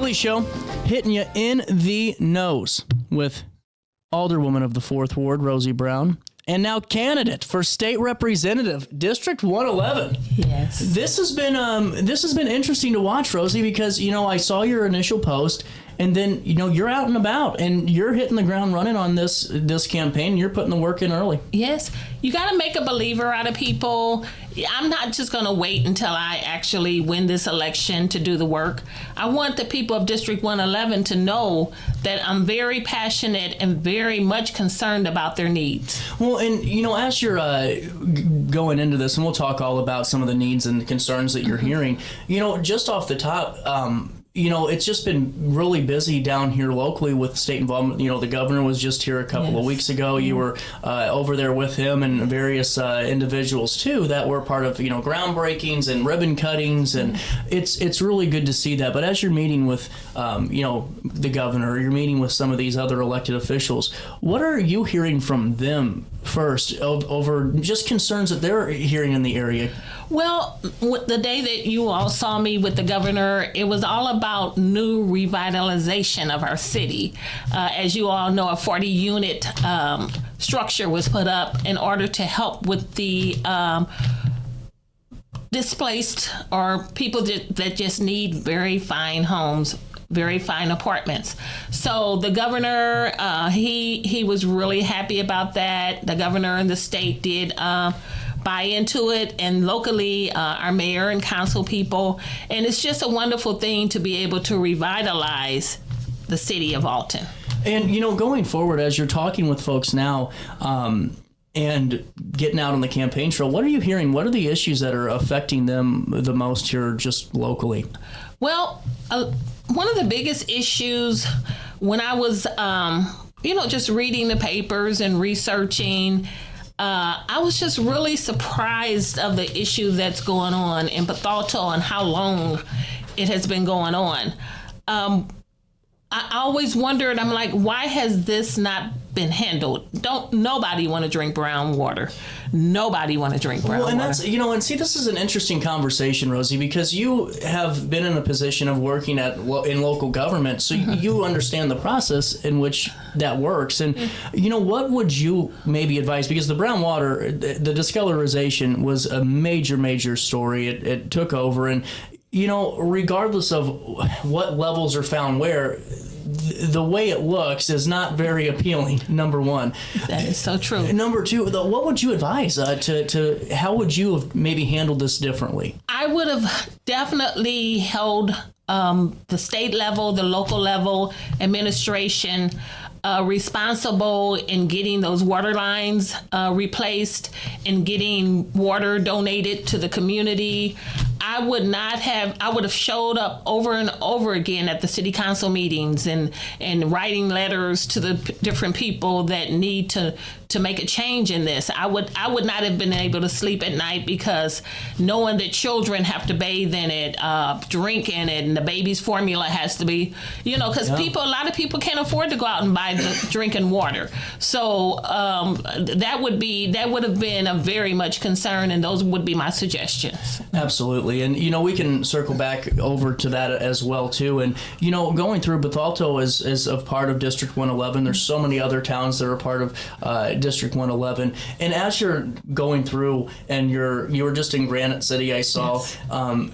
Daily Show, hitting you in the nose with Alderwoman of the 4th Ward, Rosie Brown, and now candidate for state representative, District 111. Yes. This has been interesting to watch, Rosie, because I saw your initial post, and then you're out and about, and you're hitting the ground running on this campaign. You're putting the work in early. Yes, you got to make a believer out of people. I'm not just going to wait until I actually win this election to do the work. I want the people of District 111 to know that I'm very passionate and very much concerned about their needs. Well, and as you're going into this, and we'll talk all about some of the needs and the concerns that you're hearing, just off the top, it's just been really busy down here locally with state involvement. The governor was just here a couple of weeks ago. You were over there with him and various individuals too that were part of groundbreakings and ribbon cuttings, and it's really good to see that. But as you're meeting with the governor, you're meeting with some of these other elected officials, what are you hearing from them first over just concerns that they're hearing in the area? Well, the day that you all saw me with the governor, it was all about new revitalization of our city. As you all know, a 40-unit structure was put up in order to help with the displaced or people that just need very fine homes, very fine apartments. So the governor, he was really happy about that. The governor and the state did buy into it, and locally our mayor and council people. And it's just a wonderful thing to be able to revitalize the city of Alton. And, going forward, as you're talking with folks now, and getting out on the campaign trail, what are you hearing? What are the issues that are affecting them the most here just locally? Well, one of the biggest issues when I was, just reading the papers and researching, I was just really surprised of the issue that's going on in Bethalto and how long it has been going on. I always wondered, I'm like, why has this not been handled? Nobody want to drink brown water. Nobody want to drink brown water. That's, and see, this is an interesting conversation, Rosie, because you have been in a position of working in local government, so you understand the process in which that works. And, what would you maybe advise? Because the brown water, the discolorization was a major, major story. It took over, and regardless of what levels are found where, the way it looks is not very appealing, number one. That is so true. Number two, what would you advise how would you have maybe handled this differently? I would have definitely held the state level, the local level administration responsible in getting those water lines replaced and getting water donated to the community. I would have showed up over and over again at the city council meetings and writing letters to the different people that need to make a change in this. I would not have been able to sleep at night because knowing that children have to bathe in it, drink in it, and the baby's formula has to be, because a lot of people can't afford to go out and buy the drinking water. So that would have been a very much concern, and those would be my suggestions. Absolutely. And, we can circle back over to that as well, too. And, going through Bethalto is a part of District 111. There's so many other towns that are part of District 111. And as you're going through and you were just in Granite City, I saw, yes.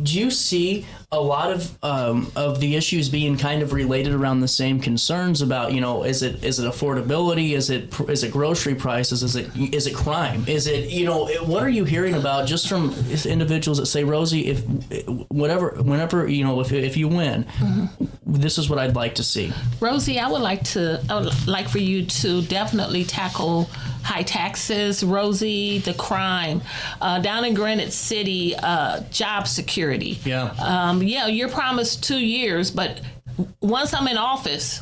Do you see a lot of the issues being kind of related around the same concerns about, is it affordability? Is it grocery prices? Is it crime? Is it, what are you hearing about just from individuals that say, Rosie, whenever, if you win, this is what I'd like to see. Rosie, I would like for you to definitely tackle high taxes, Rosie, the crime. Down in Granite City, job security. Yeah. You're promised 2 years, but once I'm in office,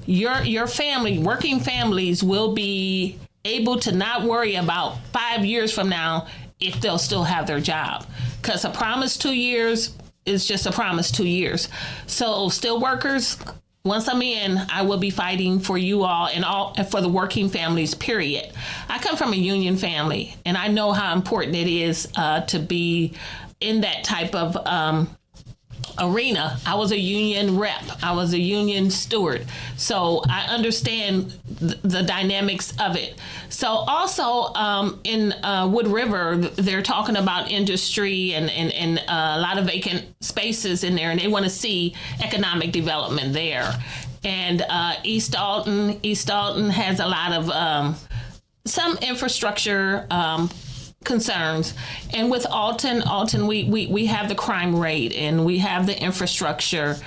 your family, working families will be able to not worry about 5 years from now if they'll still have their job. Because a promise 2 years is just a promise 2 years. So still workers, once I'm in, I will be fighting for you all and for the working families, period. I come from a union family, and I know how important it is to be in that type of arena. I was a union rep. I was a union steward. So I understand the dynamics of it. So also in Wood River, they're talking about industry and a lot of vacant spaces in there, and they want to see economic development there. And East Alton has a lot of some infrastructure concerns. And with Alton, we have the crime rate and we have the infrastructure.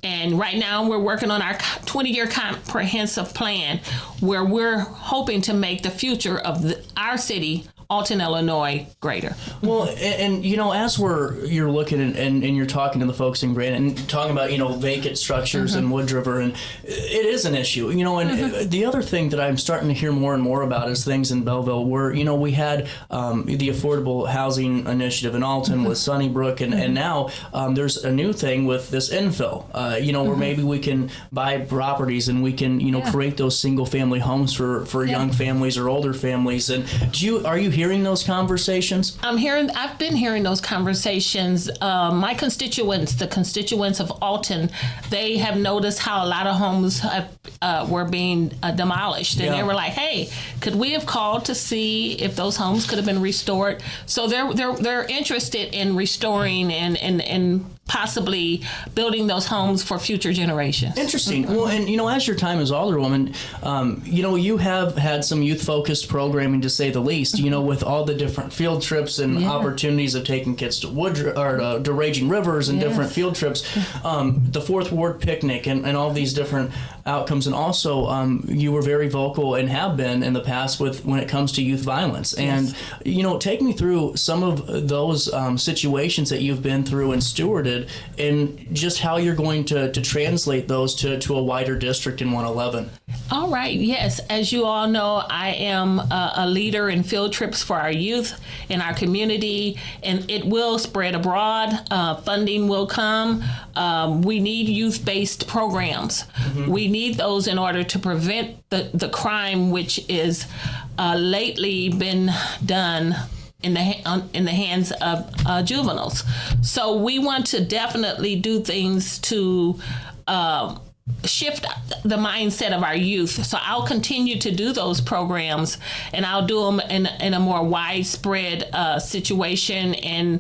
And right now we're working on our 20-year comprehensive plan where we're hoping to make the future of our city, Alton, Illinois, greater. Well, and as you're looking and you're talking to the folks in Granite and talking about, vacant structures in Wood River, and it is an issue, and the other thing that I'm starting to hear more and more about is things in Belleville where, we had the Affordable Housing Initiative in Alton with Sunnybrook, and now there's a new thing with this infill, where maybe we can buy properties and we can, create those single family homes for young families or older families. And are you hearing those conversations? I've been hearing those conversations. My constituents, the constituents of Alton, they have noticed how a lot of homes were being demolished. And they were like, hey, could we have called to see if those homes could have been restored? So they're interested in restoring and possibly building those homes for future generations. Interesting. Well, and as your time as Alderwoman, you have had some youth-focused programming, to say the least. With all the different field trips and opportunities of taking kids to to Raging Rivers and different field trips, the Fourth Ward picnic and all these different outcomes. And also, you were very vocal and have been in the past when it comes to youth violence. And take me through some of those situations that you've been through and stewarded, and just how you're going to translate those to a wider district in 111. All right. Yes. As you all know, I am a leader in field trips for our youth in our community, and it will spread abroad. Funding will come. We need youth-based programs. We need those in order to prevent the crime which is lately been done in the hands of juveniles. So we want to definitely do things to shift the mindset of our youth. So I'll continue to do those programs, and I'll do them in a more widespread situation, and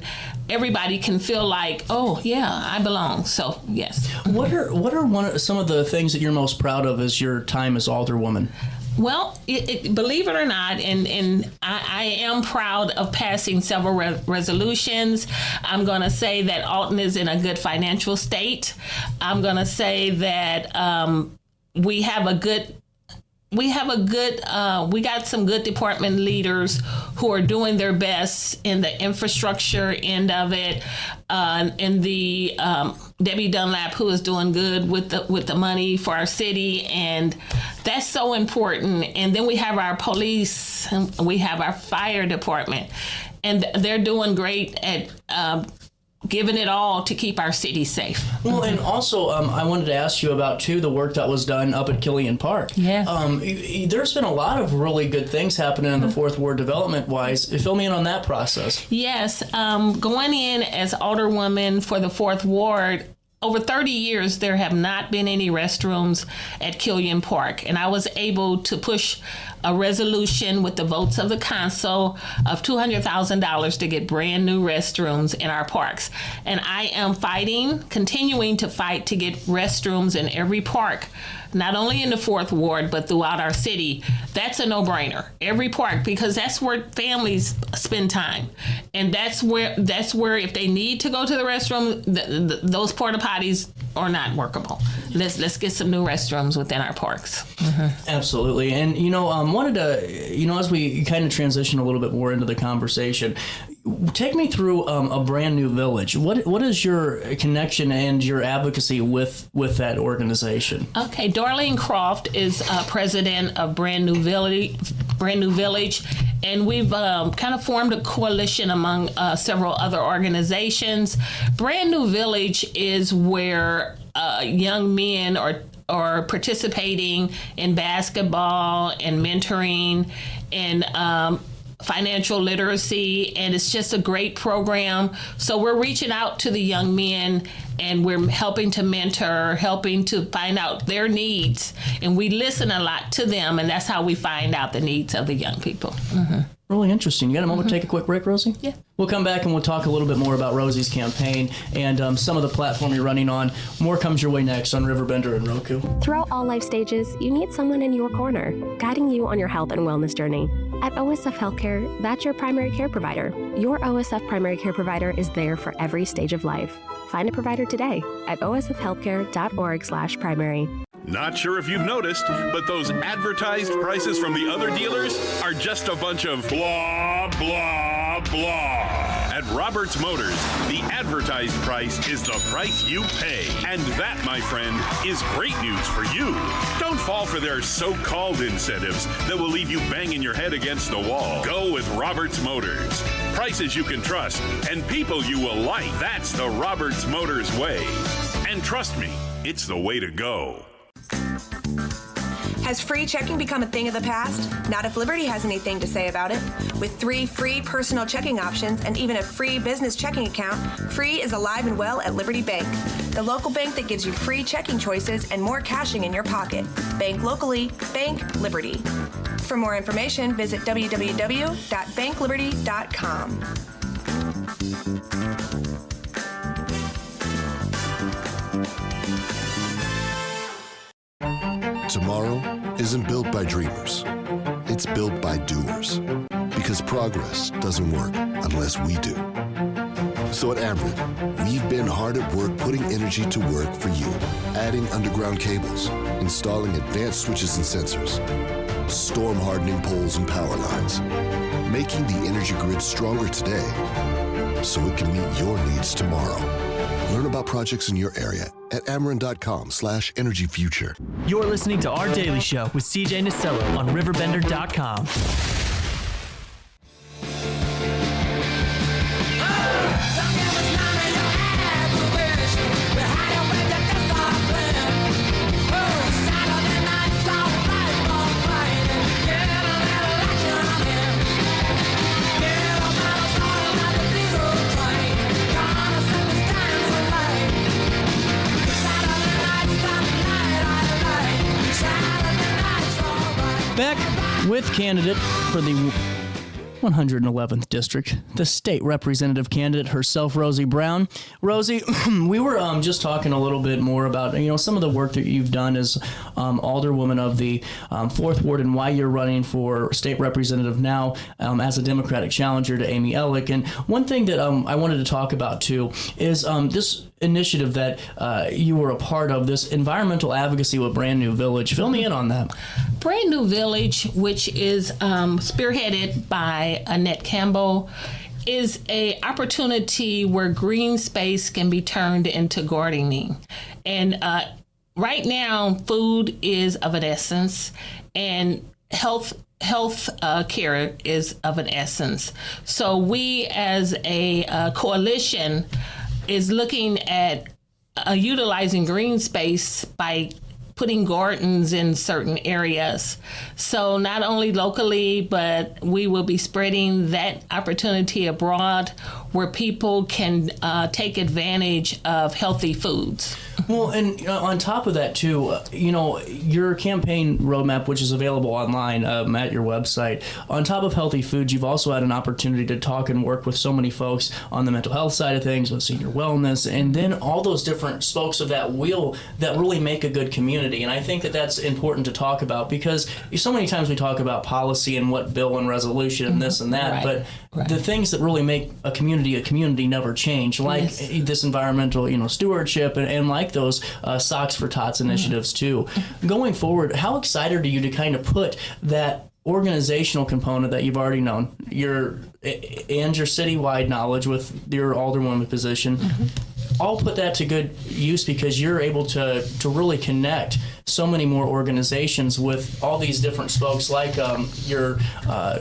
everybody can feel like, oh yeah, I belong. So yes. What are some of the things that you're most proud of as your time as Alderwoman? Well, believe it or not, and I am proud of passing several resolutions. I'm going to say that Alton is in a good financial state. I'm going to say that we got some good department leaders who are doing their best in the infrastructure end of it. And the Debbie Dunlap, who is doing good with the money for our city, and that's so important. And then we have our police, and we have our fire department, and they're doing great at giving it all to keep our city safe. Well, and also, I wanted to ask you about, too, the work that was done up at Killian Park. Yeah. There's been a lot of really good things happening in the Fourth Ward development-wise. Fill me in on that process. Yes. Going in as Alderwoman for the Fourth Ward, over 30 years, there have not been any restrooms at Killian Park. And I was able to push a resolution with the votes of the council of $200,000 to get brand new restrooms in our parks. And I am continuing to fight to get restrooms in every park, not only in the Fourth Ward, but throughout our city. That's a no-brainer. Every park, because that's where families spend time. And that's where if they need to go to the restroom, those porta potties are not workable. Let's get some new restrooms within our parks. Mm-hmm. Absolutely. And, wanted to, as we kind of transition a little bit more into the conversation, take me through a brand new village. What is your connection and your advocacy with that organization? Okay, Darlene Croft is president of Brand New Village, and we've kind of formed a coalition among several other organizations. Brand New Village is where young men are participating in basketball and mentoring and financial literacy, and it's just a great program. So we're reaching out to the young men, and we're helping to mentor, helping to find out their needs, and we listen a lot to them, and that's how we find out the needs of the young people. Really interesting. You got a moment to take a quick break, Rosie? Yeah. We'll come back and we'll talk a little bit more about Rosie's campaign and some of the platform you're running on. More comes your way next on RiverBender and Roku. Throughout all life stages, you need someone in your corner, guiding you on your health and wellness journey. At OSF Healthcare, that's your primary care provider. Your OSF primary care provider is there for every stage of life. Find a provider today at osfhealthcare.org/primary. Not sure if you've noticed, but those advertised prices from the other dealers are just a bunch of blah, blah, blah. At Roberts Motors, the advertised price is the price you pay. And that, my friend, is great news for you. Don't fall for their so-called incentives that will leave you banging your head against the wall. Go with Roberts Motors. Prices you can trust and people you will like. That's the Roberts Motors way. And trust me, it's the way to go. Has free checking become a thing of the past? Not if Liberty has anything to say about it. With 3 free personal checking options and even a free business checking account, free is alive and well at Liberty Bank, the local bank that gives you free checking choices and more cashing in your pocket. Bank locally, bank Liberty. For more information, visit www.bankliberty.com. Tomorrow isn't built by dreamers. It's built by doers. Because progress doesn't work unless we do. So at Ameren, we've been hard at work putting energy to work for you. Adding underground cables, installing advanced switches and sensors, storm hardening poles and power lines, making the energy grid stronger today so it can meet your needs tomorrow. Learn about projects in your area at Ameren.com/energyfuture. You're listening to Our Daily Show with CJ Nasello on RiverBender.com. Back with candidate for the 111th District, the state representative candidate herself, Rosie Brown. Rosie, we were just talking a little bit more about, some of the work that you've done as Alderwoman of the 4th Ward and why you're running for state representative now as a Democratic challenger to Amy Ellick. And one thing that I wanted to talk about, too, is this initiative that you were a part of, this environmental advocacy with Brand New Village. Fill me in on that. Brand New Village, which is spearheaded by Annette Campbell, is a opportunity where green space can be turned into gardening. And right now, food is of an essence, and health care is of an essence. So we, as a coalition, is looking at utilizing green space by putting gardens in certain areas. So not only locally, but we will be spreading that opportunity abroad where people can take advantage of healthy foods. Well, and on top of that, too, your campaign roadmap, which is available online at your website, on top of healthy foods, you've also had an opportunity to talk and work with so many folks on the mental health side of things, with senior wellness, and then all those different spokes of that wheel that really make a good community. And I think that that's important to talk about because so many times we talk about policy and what bill and resolution and this and that, but the things that really make a community never change, like this environmental, stewardship and like those Socks for Tots initiatives too. Going forward, how excited are you to kind of put that organizational component that you've already known, your citywide knowledge with your alderwoman position, all put that to good use because you're able to really connect so many more organizations with all these different spokes, like your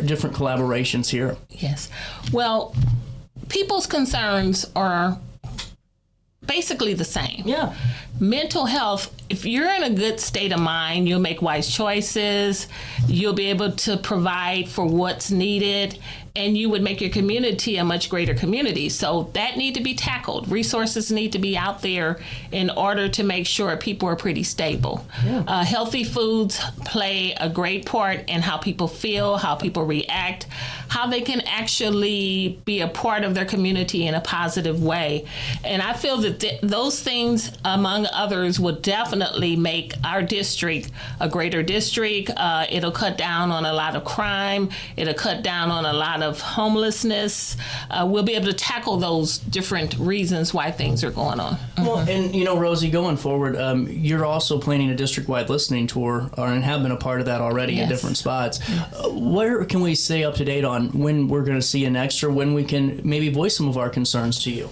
different collaborations here. Yes. Well, people's concerns are basically the same. Yeah. Mental health, if you're in a good state of mind, you'll make wise choices, you'll be able to provide for what's needed, and you would make your community a much greater community. So that need to be tackled. Resources need to be out there in order to make sure people are pretty stable. Yeah. Healthy foods play a great part in how people feel, how people react, how they can actually be a part of their community in a positive way. And I feel that those things, among others, will definitely make our district a greater district. It'll cut down on a lot of crime. It'll cut down on a lot of homelessness. We'll be able to tackle those different reasons why things are going on. Well, and Rosie, going forward, you're also planning a district-wide listening tour, and have been a part of that already in different spots. Where can we stay up to date on when we're going to see you next, or when we can maybe voice some of our concerns to you?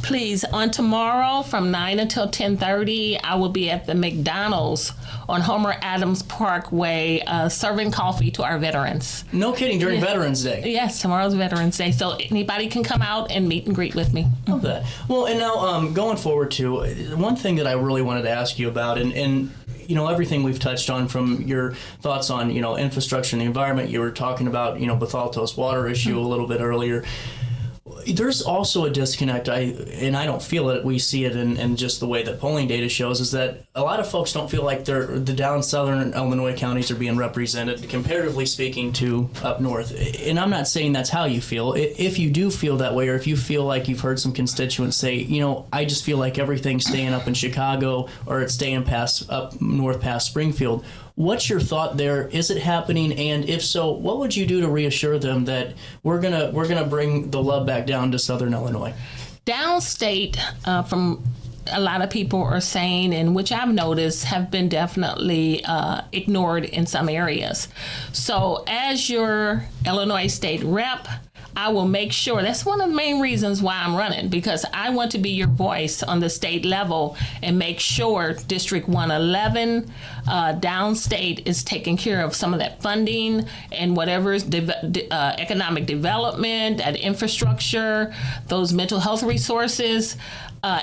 Please, on tomorrow from 9 until 10:30, I will be at the McDonald's on Homer Adams Parkway serving coffee to our veterans. No kidding, during Veterans Day. Yes, tomorrow's Veterans Day, so anybody can come out and meet and greet with me. Love that. Well, and now going forward too, one thing that I really wanted to ask you about, and everything we've touched on, from your thoughts on, infrastructure and the environment. You were talking about, Bethalto's water issue a little bit earlier. There's also a disconnect, and I don't feel it, we see it in just the way that polling data shows, is that a lot of folks don't feel like the down southern Illinois counties are being represented, comparatively speaking, to up north. And I'm not saying that's how you feel. If you do feel that way, or if you feel like you've heard some constituents say, I just feel like everything's staying up in Chicago, or it's staying up north past Springfield, what's your thought there? Is it happening? And if so, what would you do to reassure them that we're gonna bring the love back down to Southern Illinois? Downstate, from a lot of people are saying, and which I've noticed have been definitely ignored in some areas. So as your Illinois state rep, I will make sure, that's one of the main reasons why I'm running, because I want to be your voice on the state level and make sure District 111 downstate is taking care of some of that funding and whatever's economic development, that infrastructure, those mental health resources,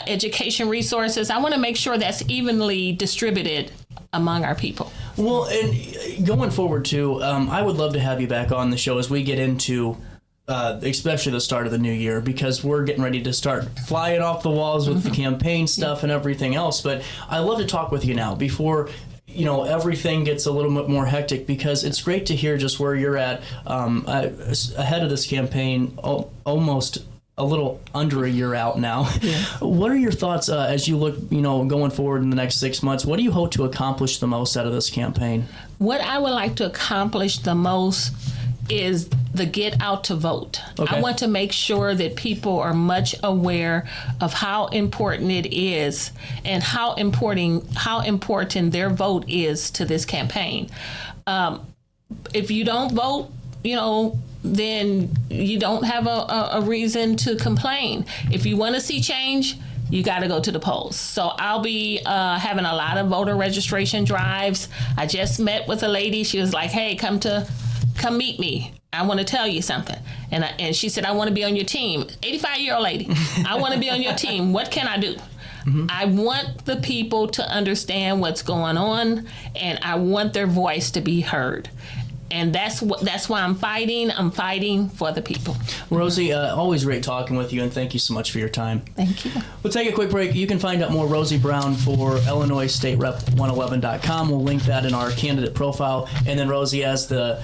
education resources. I want to make sure that's evenly distributed among our people. Well, and going forward too, I would love to have you back on the show as we get into especially the start of the new year, because we're getting ready to start flying off the walls with the campaign stuff and everything else. But I love to talk with you now before everything gets a little bit more hectic, because it's great to hear just where you're at ahead of this campaign, almost a little under a year out now. Yeah. What are your thoughts as you look, going forward in the next 6 months? What do you hope to accomplish the most out of this campaign? What I would like to accomplish the most is the get out to vote. Okay. I want to make sure that people are much aware of how important it is and how important their vote is to this campaign. If you don't vote, then you don't have a reason to complain. If you want to see change, you got to go to the polls. So I'll be having a lot of voter registration drives. I just met with a lady. She was like, hey, come meet me. I want to tell you something. And she said, I want to be on your team. 85-year-old lady. I want to be on your team. What can I do? Mm-hmm. I want the people to understand what's going on, and I want their voice to be heard. And that's why I'm fighting. I'm fighting for the people. Rosie, always great talking with you, and thank you so much for your time. Thank you. We'll take a quick break. You can find out more Rosie Brown for Illinois State Rep 111.com. We'll link that in our candidate profile. And then, Rosie, as the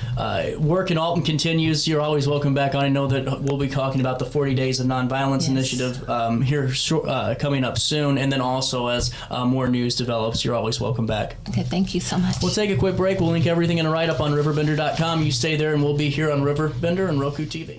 work in Alton continues, you're always welcome back on. I know that we'll be talking about the 40 Days of Nonviolence initiative here coming up soon. And then also as more news develops, you're always welcome back. Okay, thank you so much. We'll take a quick break. We'll link everything in a write-up on RiverBender.com. You stay there, and we'll be here on RiverBender and Roku TV.